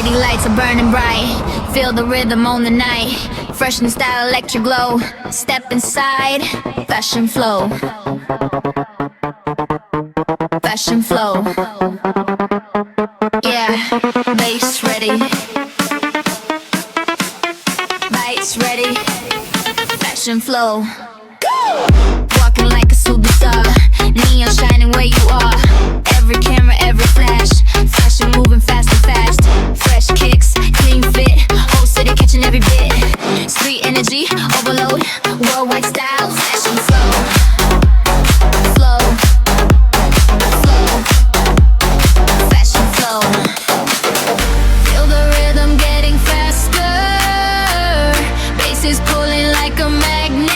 City lights are burning bright. Feel the rhythm on the night. Fresh new style, electric glow. Step inside, fashion flow. Fashion flow. Yeah, bass ready. Lights ready. Fashion flow. Walking like a superstar. Neon shining where you are. Every camera, every flash. Fashion moving fast and fast. Fresh kicks, clean fit. Whole city catching every bit. Street energy, overload. Worldwide style, fashion flow. Flow. Flow. Fashion flow. Feel the rhythm getting faster. Bass is pulling like a magnet.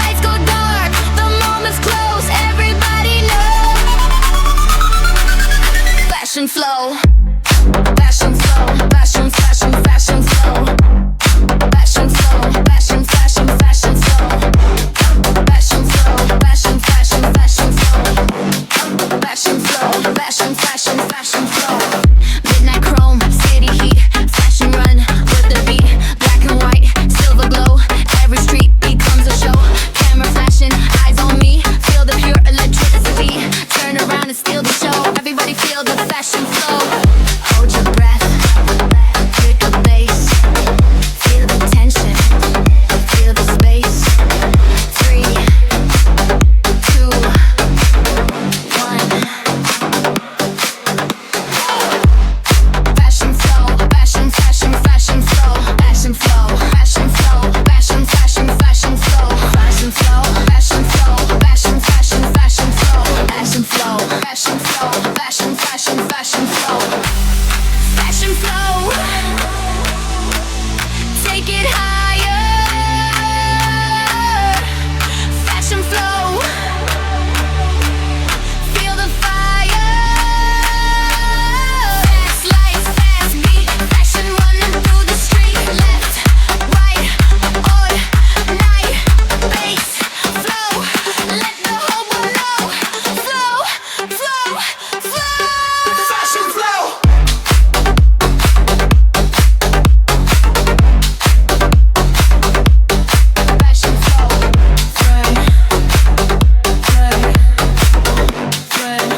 Lights go dark, the moment's close. Everybody knows. Fashion flow. Fashion flow. Fashion, fashion, fashion flow. Fashion flow. Fashion, fashion, fashion flow. Fashion flow. Fashion, fashion, fashion flow. Fashion flow. Fashion, fashion, fashion flow. Midnight chrome, city heat. Fashion run with the beat. Black and white, silver glow. Every street becomes a show. Camera flashing, eyes on me. Feel the pure electricity. Turn around and steal the show. Everybody feel the fashion flow. Hold your breath. Hear the bass. Feel the tension. Feel the space. 3, 2, 1. Fashion flow. Fashion, fashion, fashion flow. Fashion flow. Fashion flow. Fashion, fashion, fashion flow. Fashion flow. Fashion flow. Fashion, fashion, fashion flow. Fashion flow. Fashion flow. Fashion, fashion, fashion flow. Fashion flow. Take it higher. Fashion flow. Feel the fire. Fast lights, fast beat. Fashion running through the street. Left, right, all night. Bass, flow. Let the whole world know. Flow, flow, flow. Fashion flow. Fashion flow. Friend, friend, friend.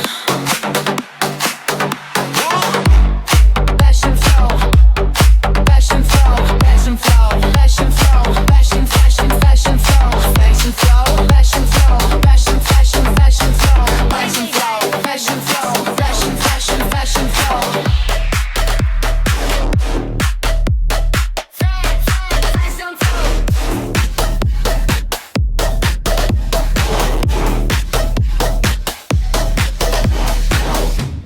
Fashion flow. Fashion flow. Fashion flow. Fashion flow. Fashion, fashion, fashion flow. Fashion flow. Fashion flow. Fashion, fashion, fashion flow. Fashion flow. Fashion flow. Fashion, fashion, fashion flow. Fashion flow.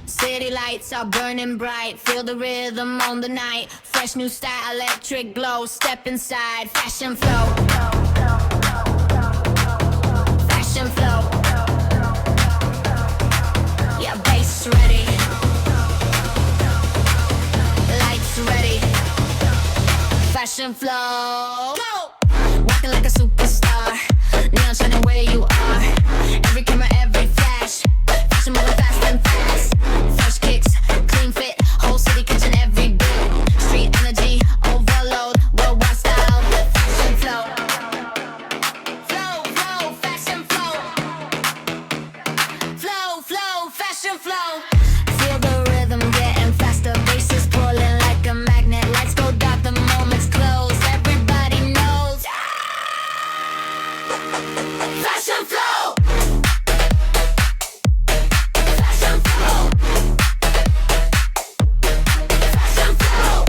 City lights are burning bright. Feel the rhythm on the night. Fresh new style, electric glow. Step inside, fashion flow. Fashion flow. Yeah, bass ready. Lights ready. Fashion flow. Walking like a superstar. Neon shining where you are. Every camera, every flash. Fashion moving fast and fast. Fresh kicks, clean fit. Whole city catching every bit. Street energy, overload. Worldwide style. Fashion flow. Flow, flow, fashion flow. Flow, flow, fashion flow. Feel the rhythm getting faster. Bass is pulling like a magnet. Lights go dark, the moment's close. Everybody knows. Fashion flow. Fashion flow. Fashion flow.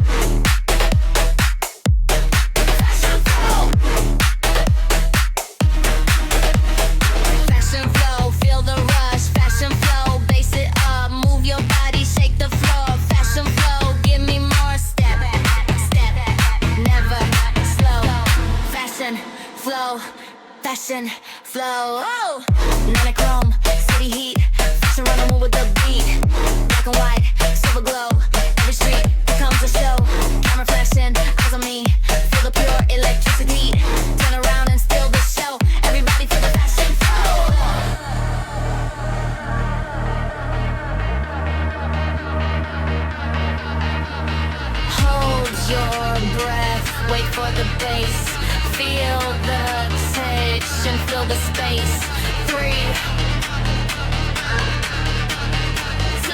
Fashion flow. Fashion flow, feel the rush. Fashion flow, base it up. Move your body, shake the floor. Fashion flow, give me more. Step, step, never slow. Fashion flow. Fashion flow. Oh, monochrome, city heat. Fashion running with the beat. Black and white, silver glow. Every street becomes a show. Camera flashing, eyes on me. Feel the pure electricity. Turn around and steal the show. Everybody feel the fashion flow. Feel the tension, feel the space. 3, 2.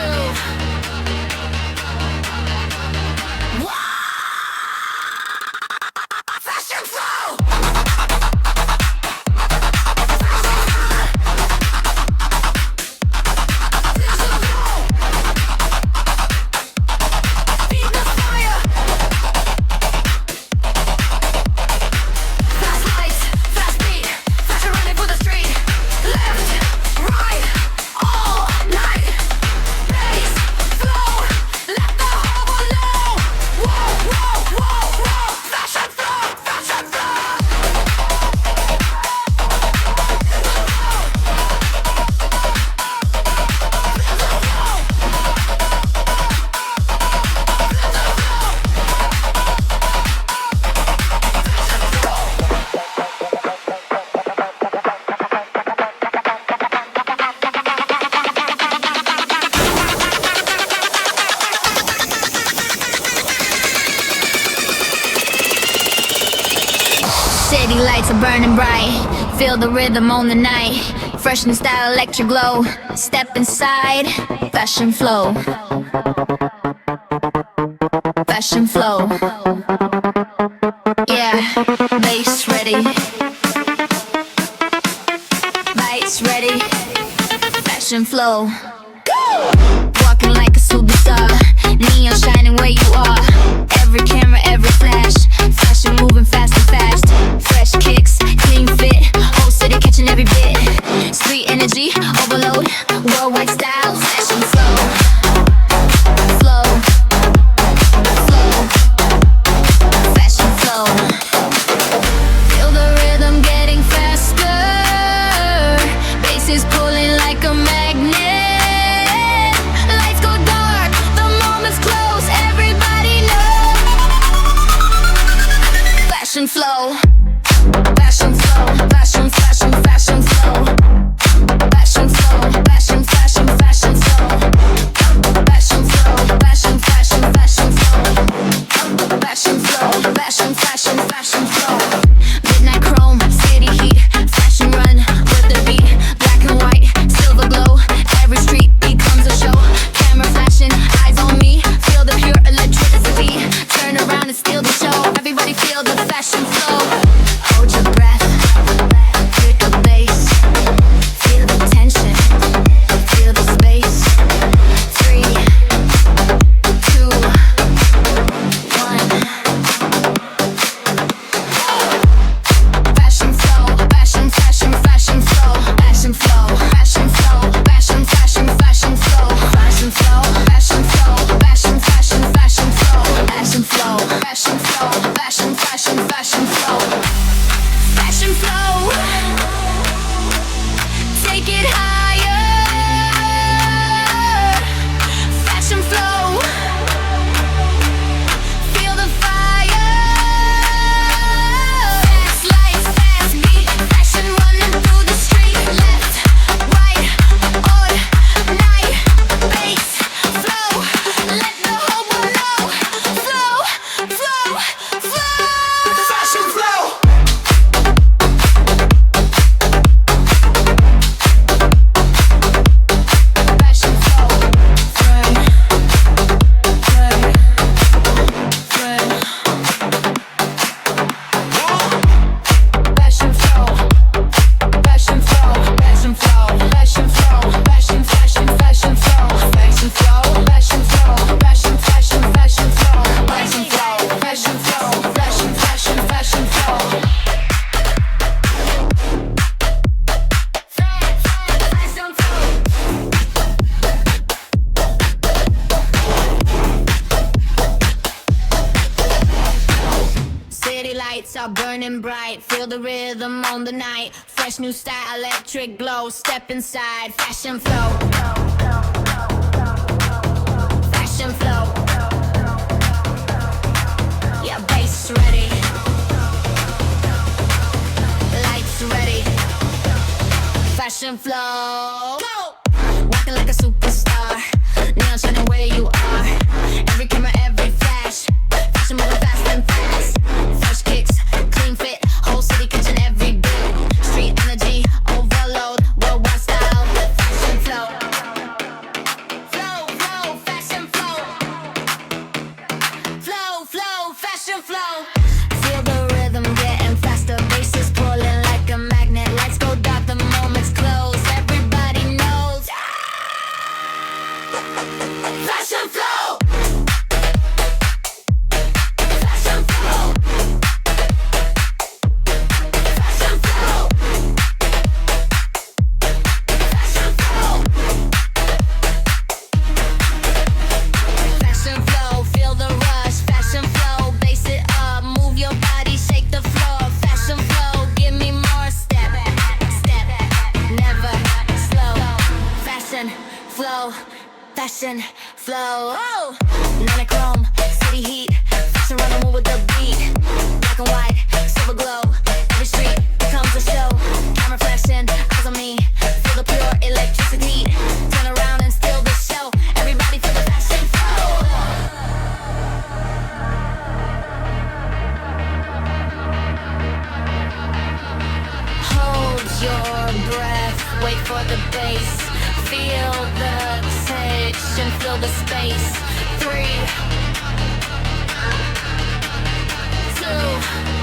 City lights are burning bright. Feel the rhythm on the night. Fresh new style, electric glow. Step inside, fashion flow. Fashion flow. Yeah, bass ready. Lights ready. Fashion flow. Walking like a superstar. Neon shining where you are. Every camera, every flash. Fashion moving fast and fast. Fresh kicks, clean fit. Whole city catching every bit. Street energy, overload. Worldwide style, fashion flow. Flow. Flow. Fashion flow. Feel the rhythm getting faster. Bass is pulling like a magnet. Lights go dark, the moment's close. Everybody knows. Fashion flow. Fashion flow. Fashion, fashion, fashion flow. Fashion flow. Fashion, fashion, fashion flow. Fashion flow. Fashion, fashion, fashion flow. Fashion flow. Fashion, fashion, fashion flow. Midnight chrome, city heat. Fashion run with the beat. Black and white, silver glow. Every street becomes a show. Camera flashing, eyes on me. Feel the pure electricity. Turn around and steal the show. Everybody feel the fashion flow. Hold your breath. Hear the bass. Feel the tension. Feel the space. 3, 2, 1. Fashion flow. Fashion, fashion, fashion flow. Fashion flow. Fashion flow. Fashion, fashion, fashion flow. Fashion flow. Fashion flow. Fashion, fashion, fashion flow. Fashion flow. Fashion flow. Fashion, fashion, fashion flow. Fashion flow. Take it higher. Fashion flow. Feel the fire. Fast lights, fast beat. Fashion running through the street. Left, right, all night. Bass, flow. Let the whole world know. Flow, flow, flow. Fashion flow. Fashion flow. Fashion flow. Fashion flow. Fashion flow. Fashion flow. Fashion, fashion, fashion flow. Fashion flow. Fashion flow. Fashion, fashion, fashion flow. Fashion flow. Fashion flow. Fashion, fashion, fashion flow. Fashion flow. City lights are burning bright. Feel the rhythm on the night. Fresh new style, electric glow. Step inside, fashion flow. Fashion flow. Yeah, bass ready. Lights ready. Fashion flow. Go! Walking like a superstar. Neon shining where you are. Every camera, every flash. Fashion moving fast and fast. Fresh kicks, clean fit. Whole flow, fashion flow. Oh, monochrome, city heat, fashion run the moon with the beat. Black and white, silver glow. Every street becomes a show. Camera flashing, eyes on me. Feel the pure electricity. Turn around and steal the show. Everybody feel the fashion flow. Hold your breath, wait for the bass. Feel the tension, fill the space. 3, 2